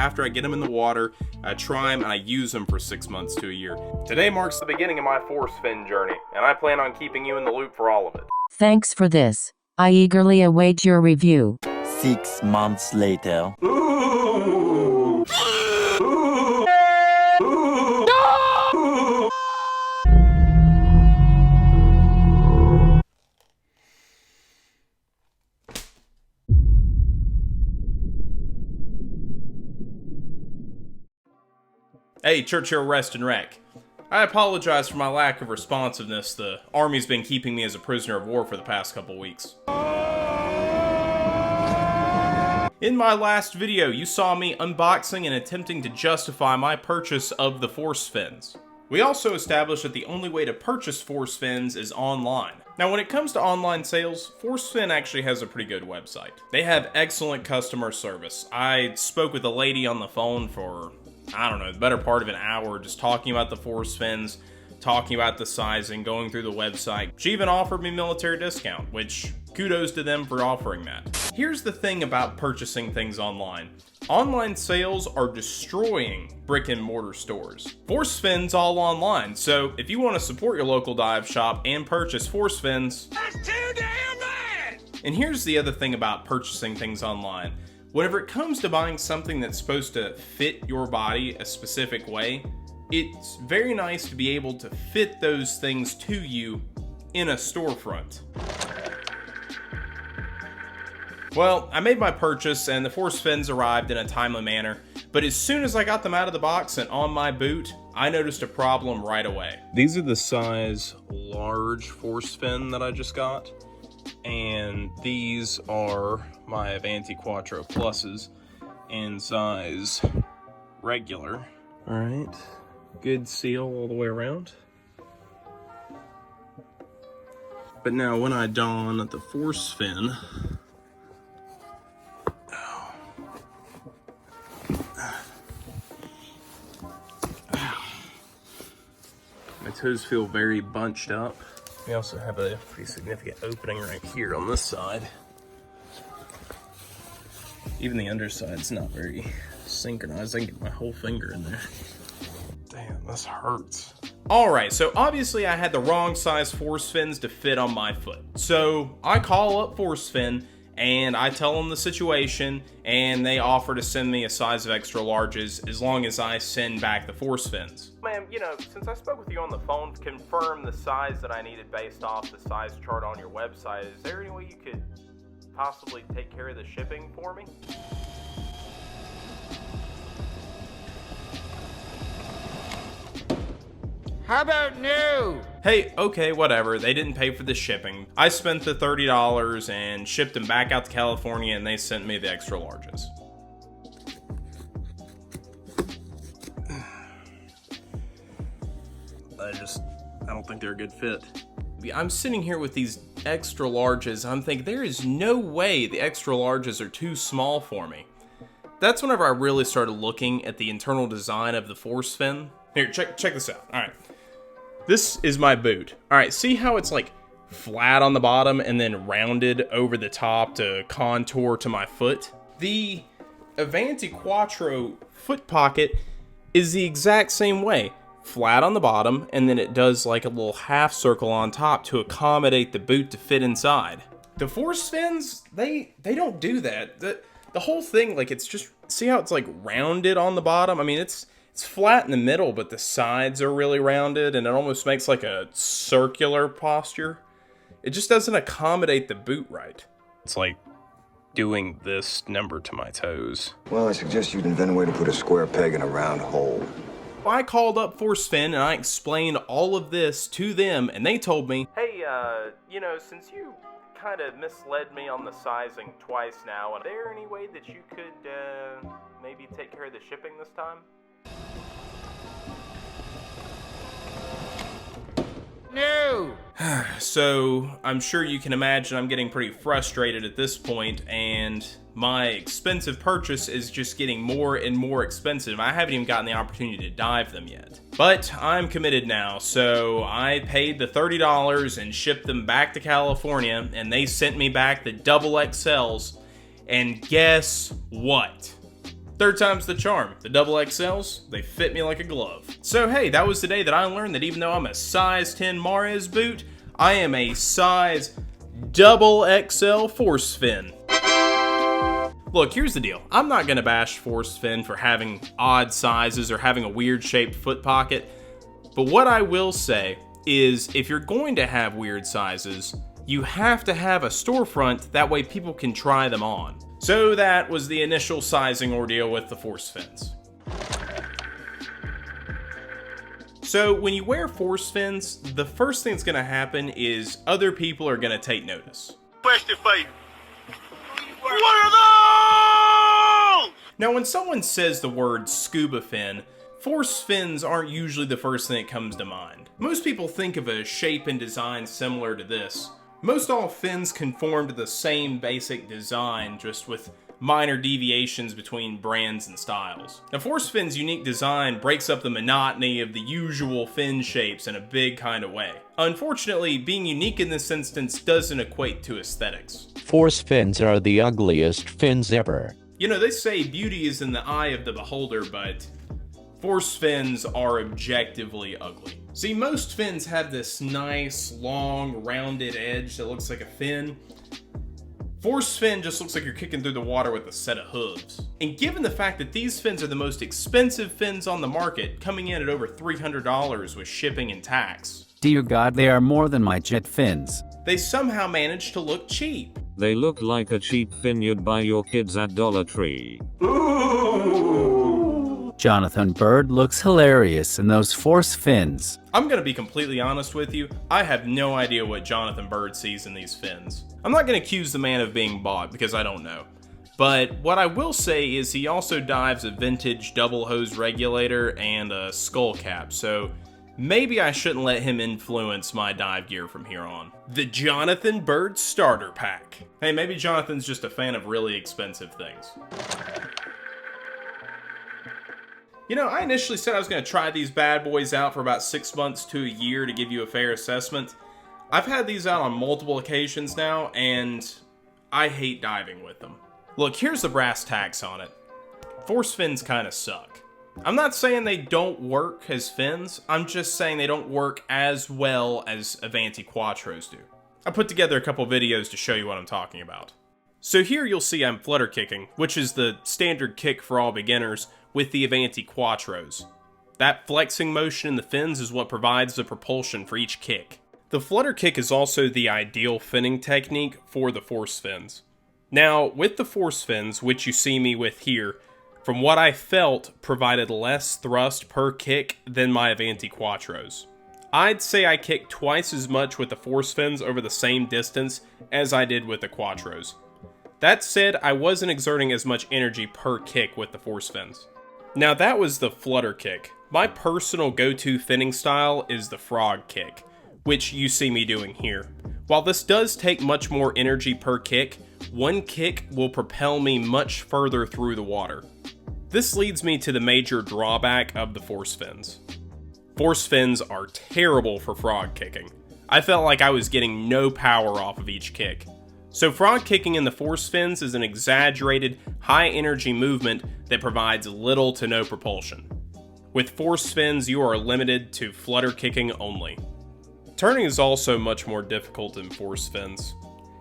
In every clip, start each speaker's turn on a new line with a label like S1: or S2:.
S1: after I get them in the water, I try them and I use them for 6 months to a year. Today marks the beginning of my force fin journey, and I plan on keeping you in the loop for all of it.
S2: Thanks for this. I eagerly await your review.
S3: 6 months later.
S1: Hey, Churchill Rest and Wreck. I apologize for my lack of responsiveness. The Army's been keeping me as a prisoner of war for the past couple weeks. In my last video, you saw me unboxing and attempting to justify my purchase of the force fins. We also established that the only way to purchase force fins is online. Now, when it comes to online sales, Force Fin actually has a pretty good website. They have excellent customer service. I spoke with a lady on the phone for, I don't know, the better part of an hour, just talking about the force fins, talking about the sizing, going through the website. She even offered me military discount, which kudos to them for offering that. Here's the thing about purchasing things online. Online sales are destroying brick and mortar stores. Force fins all online, so if you want to support your local dive shop and purchase force fins, that's too damn bad! And here's the other thing about purchasing things online. Whenever it comes to buying something that's supposed to fit your body a specific way, it's very nice to be able to fit those things to you in a storefront. Well, I made my purchase and the force fins arrived in a timely manner, but as soon as I got them out of the box and on my boot, I noticed a problem right away. These are the size large force fin that I just got, and these are my Avanti Quattro Pluses in size regular. All right, good seal all the way around. But now when I don the force fin, my toes feel very bunched up. We also have a pretty significant opening right here on this side. Even the underside's not very synchronized. I can get my whole finger in there. Damn, this hurts. Alright, so obviously I had the wrong size force fins to fit on my foot. So I call up Force Fin and I tell them the situation, and they offer to send me a size of extra larges as long as I send back the force fins. Ma'am, you know, since I spoke with you on the phone to confirm the size that I needed based off the size chart on your website, is there any way you could possibly take care of the shipping for me?
S4: How about new?
S1: Hey, okay, whatever. They didn't pay for the shipping. I spent the $30 and shipped them back out to California, and they sent me the extra larges. I don't think they're a good fit. I'm sitting here with these extra larges. I'm thinking there is no way the extra larges are too small for me. That's whenever I really started looking at the internal design of the force fin. Here, check this out. All right. This is my boot. All right, see how it's like flat on the bottom and then rounded over the top to contour to my foot? The Avanti Quattro foot pocket is the exact same way. Flat on the bottom, and then it does like a little half circle on top to accommodate the boot to fit inside. The force fins, they don't do that. The whole thing, like, it's just, see how it's like rounded on the bottom? I mean, it's flat in the middle, but the sides are really rounded, and it almost makes like a circular posture. It just doesn't accommodate the boot right. It's like doing this number to my toes.
S5: Well, I suggest you'd invent a way to put a square peg in a round hole.
S1: I called up Force Fin and I explained all of this to them, and they told me, hey, you know, since you kind of misled me on the sizing twice now, is there any way that you could, maybe take care of the shipping this time?
S4: No!
S1: So, I'm sure you can imagine I'm getting pretty frustrated at this point, and my expensive purchase is just getting more and more expensive. I haven't even gotten the opportunity to dive them yet. But I'm committed now, so I paid the $30 and shipped them back to California, and they sent me back the XXLs, and guess what? Third time's the charm. The double XLs, they fit me like a glove. So hey, that was the day that I learned that even though I'm a size 10 Mares boot, I am a size double XL force fin. Look, here's the deal. I'm not gonna bash force fin for having odd sizes or having a weird shaped foot pocket, but what I will say is if you're going to have weird sizes, you have to have a storefront, that way people can try them on. So that was the initial sizing ordeal with the force fins. So when you wear force fins, the first thing that's gonna happen is other people are gonna take notice.
S6: Question for you. What are those?
S1: Now when someone says the word scuba fin, force fins aren't usually the first thing that comes to mind. Most people think of a shape and design similar to this. Most all fins conform to the same basic design, just with minor deviations between brands and styles. Now force fin's unique design breaks up the monotony of the usual fin shapes in a big kind of way. Unfortunately, being unique in this instance doesn't equate to aesthetics.
S7: Force fins are the ugliest fins ever.
S1: You know, they say beauty is in the eye of the beholder, but force fins are objectively ugly. See, most fins have this nice, long, rounded edge that looks like a fin. Force fin just looks like you're kicking through the water with a set of hooves. And given the fact that these fins are the most expensive fins on the market, coming in at over $300 with shipping and tax,
S8: dear God, they are more than my jet fins.
S1: they somehow managed to look cheap.
S9: They look like a cheap fin you'd buy your kids at Dollar Tree.
S8: Jonathan Bird looks hilarious in those force fins.
S1: I'm gonna be completely honest with you, I have no idea what Jonathan Bird sees in these fins. I'm not gonna accuse the man of being bought because I don't know. But what I will say is he also dives a vintage double hose regulator and a skull cap, so maybe I shouldn't let him influence my dive gear from here on. The Jonathan Bird Starter Pack. Hey, maybe Jonathan's just a fan of really expensive things. You know, I initially said I was going to try these bad boys out for about 6 months to a year to give you a fair assessment. I've had these out on multiple occasions now, and I hate diving with them. Look, here's the brass tacks on it. Force fins kind of suck. I'm not saying they don't work as fins, I'm just saying they don't work as well as Avanti Quattros do. I put together a couple videos to show you what I'm talking about. So here you'll see I'm flutter kicking, which is the standard kick for all beginners, with the Avanti Quattros. That flexing motion in the fins is what provides the propulsion for each kick. The flutter kick is also the ideal finning technique for the force fins. Now, with the force fins, which you see me with here, from what I felt, provided less thrust per kick than my Avanti Quattros. I'd say I kicked twice as much with the force fins over the same distance as I did with the Quattros. That said, I wasn't exerting as much energy per kick with the force fins. Now that was the flutter kick. My personal go-to finning style is the frog kick, which you see me doing here. While this does take much more energy per kick, one kick will propel me much further through the water. This leads me to the major drawback of the force fins. Force fins are terrible for frog kicking. I felt like I was getting no power off of each kick. So frog kicking in the force fins is an exaggerated, high energy movement that provides little to no propulsion. With force fins, you are limited to flutter kicking only. Turning is also much more difficult in force fins.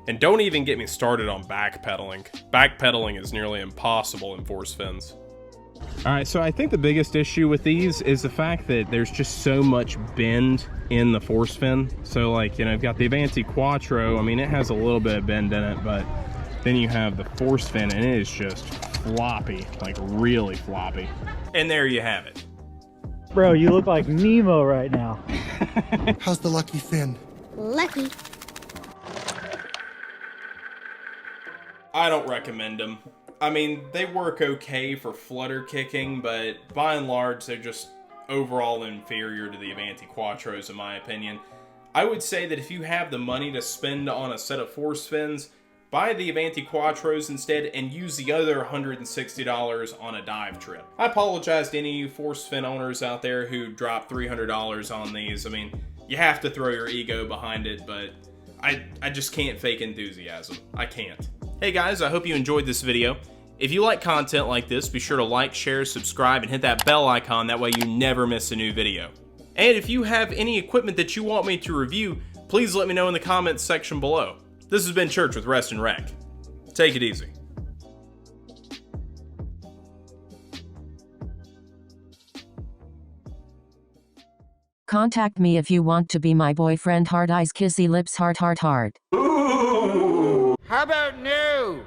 S1: And don't even get me started on backpedaling. Backpedaling is nearly impossible in force fins. Alright, so I think the biggest issue with these is the fact that there's just so much bend in the force fin. So like, you know, you've got the Avanti Quattro, I mean it has a little bit of bend in it, but then you have the force fin and it is just floppy, like really floppy. And there you have it.
S10: Bro, you look like Nemo right now.
S11: How's the lucky fin?
S12: Lucky.
S1: I don't recommend them. I mean, they work okay for flutter kicking, but by and large, they're just overall inferior to the Avanti Quattros, in my opinion. I would say that if you have the money to spend on a set of force fins, buy the Avanti Quattros instead and use the other $160 on a dive trip. I apologize to any of you force fin owners out there who dropped $300 on these. I mean, you have to throw your ego behind it, but I just can't fake enthusiasm. I can't. Hey guys, I hope you enjoyed this video. If you like content like this, be sure to like, share, subscribe, and hit that bell icon, that way you never miss a new video. And if you have any equipment that you want me to review, please let me know in the comments section below. This has been Church with Rest and Rec. Take it easy.
S2: Contact me if you want to be my boyfriend. Hard eyes, kissy lips, heart, heart, heart.
S4: How about no?